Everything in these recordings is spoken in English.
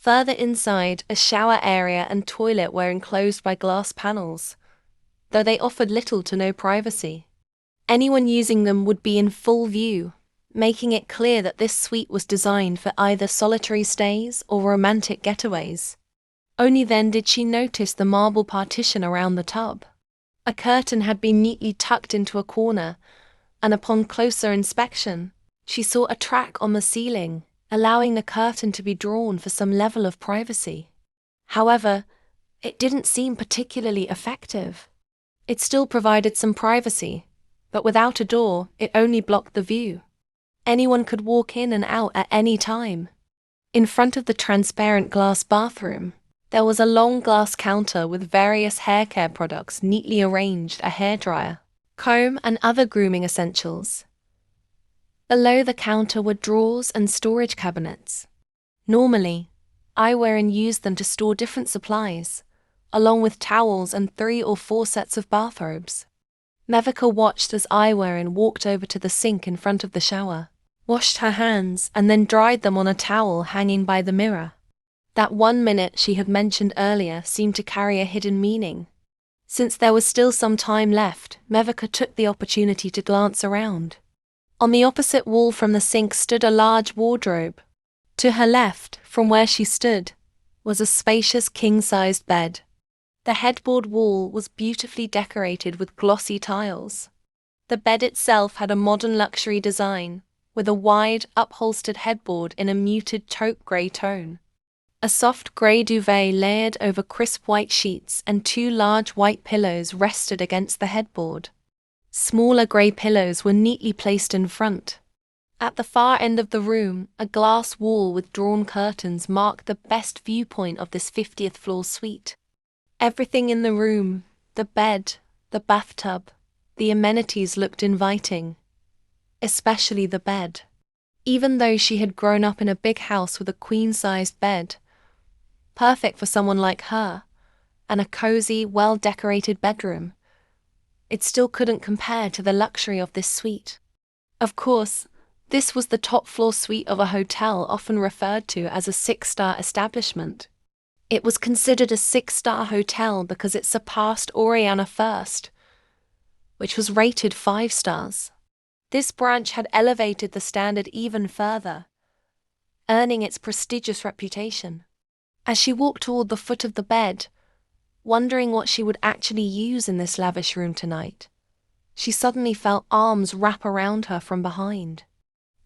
Further inside, a shower area and toilet were enclosed by glass panels, though they offered little to no privacy. Anyone using them would be in full view, making it clear that this suite was designed for either solitary stays or romantic getaways. Only then did she notice the marble partition around the tub. A curtain had been neatly tucked into a corner, and upon closer inspection, she saw a track on the ceiling, allowing the curtain to be drawn for some level of privacy. However, it didn't seem particularly effective. It still provided some privacy, but without a door, it only blocked the view. Anyone could walk in and out at any time. In front of the transparent glass bathroom, there was a long glass counter with various hair care products neatly arranged, a hairdryer, comb, and other grooming essentials. Below the counter were drawers and storage cabinets. Normally, Aiwarin used them to store different supplies, along with towels and 3 or 4 sets of bathrobes. Mewika watched as Aiwarin walked over to the sink in front of the shower, washed her hands, and then dried them on a towel hanging by the mirror. That 1 minute she had mentioned earlier seemed to carry a hidden meaning. Since there was still some time left, Mewika took the opportunity to glance around. On the opposite wall from the sink stood a large wardrobe. To her left, from where she stood, was a spacious king-sized bed. The headboard wall was beautifully decorated with glossy tiles. The bed itself had a modern luxury design, with a wide, upholstered headboard in a muted taupe grey tone. A soft grey duvet layered over crisp white sheets and 2 large white pillows rested against the headboard. Smaller grey pillows were neatly placed in front. At the far end of the room, a glass wall with drawn curtains marked the best viewpoint of this 50th floor suite. Everything in the room, the bed, the bathtub, the amenities looked inviting. Especially the bed. Even though she had grown up in a big house with a queen-sized bed, perfect for someone like her, and a cozy, well-decorated bedroom, it still couldn't compare to the luxury of this suite. Of course, this was the top-floor suite of a hotel often referred to as a 6-star establishment. It was considered a 6-star hotel because it surpassed Oriana First, which was rated 5 stars. This branch had elevated the standard even further, earning its prestigious reputation. As she walked toward the foot of the bed, wondering what she would actually use in this lavish room tonight, she suddenly felt arms wrap around her from behind.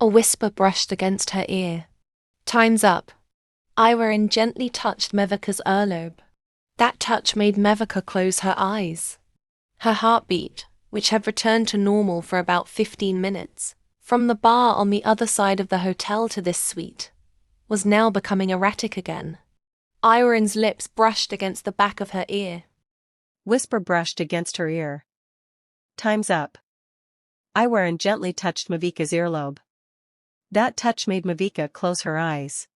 A whisper brushed against her ear. "Time's up." Aiwarin gently touched Mewika's earlobe. That touch made Mewika close her eyes. Her heartbeat, which had returned to normal for about 15 minutes, from the bar on the other side of the hotel to this suite, was now becoming erratic again. Aiwarin's lips brushed against the back of her ear. Whisper brushed against her ear. "Time's up." Aiwarin gently touched Mewika's earlobe. That touch made Mewika close her eyes.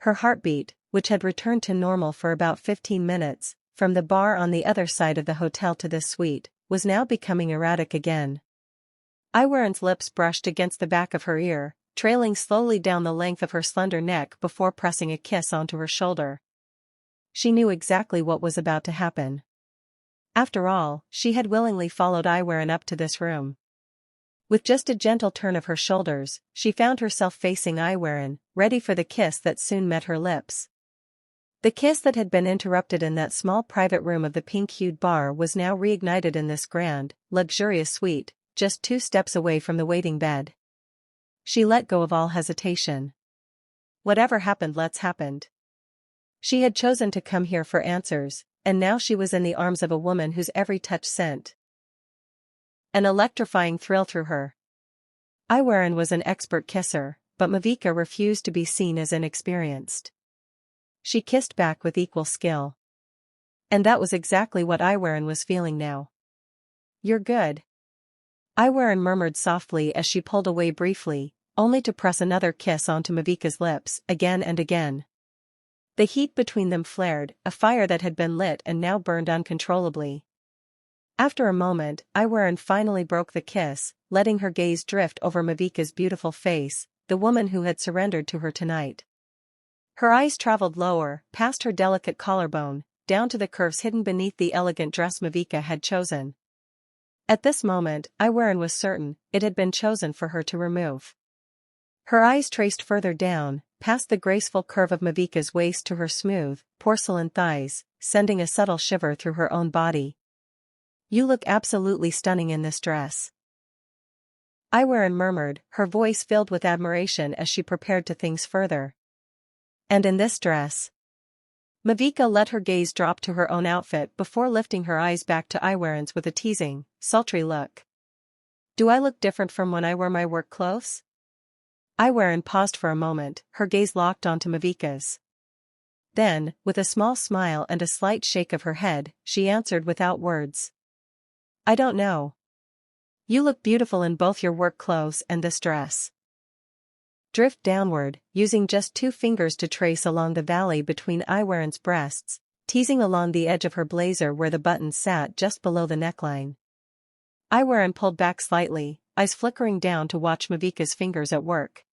Her heartbeat, which had returned to normal for about 15 minutes, from the bar on the other side of the hotel to this suite, was now becoming erratic again. Aiwarin's lips brushed against the back of her ear, trailing slowly down the length of her slender neck before pressing a kiss onto her shoulder. She knew exactly what was about to happen. After all, she had willingly followed Aiwarin up to this room. With just a gentle turn of her shoulders, she found herself facing Aiwarin, ready for the kiss that soon met her lips. The kiss that had been interrupted in that small private room of the pink-hued bar was now reignited in this grand, luxurious suite, just 2 steps away from the waiting bed. She let go of all hesitation. Whatever happened, let's happened. She had chosen to come here for answers, and now she was in the arms of a woman whose every touch sent an electrifying thrill through her. Aiwarin was an expert kisser, but Mewika refused to be seen as inexperienced. She kissed back with equal skill. And that was exactly what Aiwarin was feeling now. "You're good," Aiwarin murmured softly as she pulled away briefly, only to press another kiss onto Mewika's lips, again and again. The heat between them flared, a fire that had been lit and now burned uncontrollably. After a moment, Aiwarin finally broke the kiss, letting her gaze drift over Mewika's beautiful face, the woman who had surrendered to her tonight. Her eyes traveled lower, past her delicate collarbone, down to the curves hidden beneath the elegant dress Mewika had chosen. At this moment, Aiwarin was certain it had been chosen for her to remove. Her eyes traced further down, past the graceful curve of Mewika's waist to her smooth, porcelain thighs, sending a subtle shiver through her own body. "You look absolutely stunning in this dress," Aiwarin murmured, her voice filled with admiration as she prepared to think further. "And in this dress?" Mewika let her gaze drop to her own outfit before lifting her eyes back to Aiwarin's with a teasing, sultry look. "Do I look different from when I wear my work clothes?" Aiwarin paused for a moment, her gaze locked onto Mewika's. Then, with a small smile and a slight shake of her head, she answered without words. "I don't know. You look beautiful in both your work clothes and this dress." Drift downward, using just 2 fingers to trace along the valley between Aiwarin's breasts, teasing along the edge of her blazer where the buttons sat just below the neckline. Aiwarin pulled back slightly, eyes flickering down to watch Mewika's fingers at work.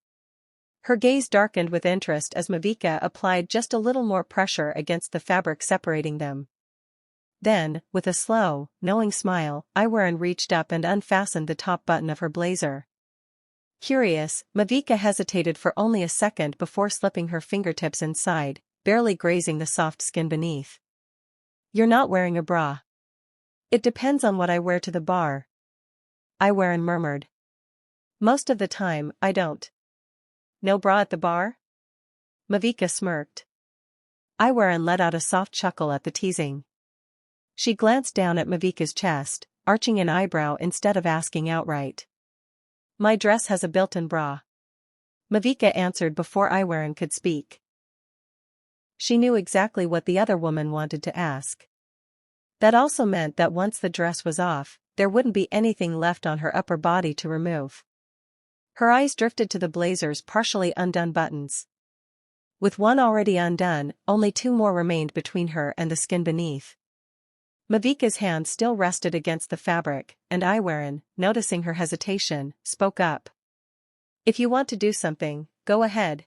Her gaze darkened with interest as Mewika applied just a little more pressure against the fabric separating them. Then, with a slow, knowing smile, Aiwarin reached up and unfastened the top button of her blazer. Curious, Mewika hesitated for only a second before slipping her fingertips inside, barely grazing the soft skin beneath. "You're not wearing a bra." "It depends on what I wear to the bar," Aiwarin murmured. "Most of the time, I don't." "No bra at the bar?" Mewika smirked. Aiwarin let out a soft chuckle at the teasing. She glanced down at Mewika's chest, arching an eyebrow instead of asking outright. "My dress has a built-in bra," Mewika answered before Aiwarin could speak. She knew exactly what the other woman wanted to ask. That also meant that once the dress was off, there wouldn't be anything left on her upper body to remove. Her eyes drifted to the blazer's partially undone buttons. With one already undone, only 2 more remained between her and the skin beneath. Mewika's hand still rested against the fabric, and Aiwarin, noticing her hesitation, spoke up. "If you want to do something, go ahead,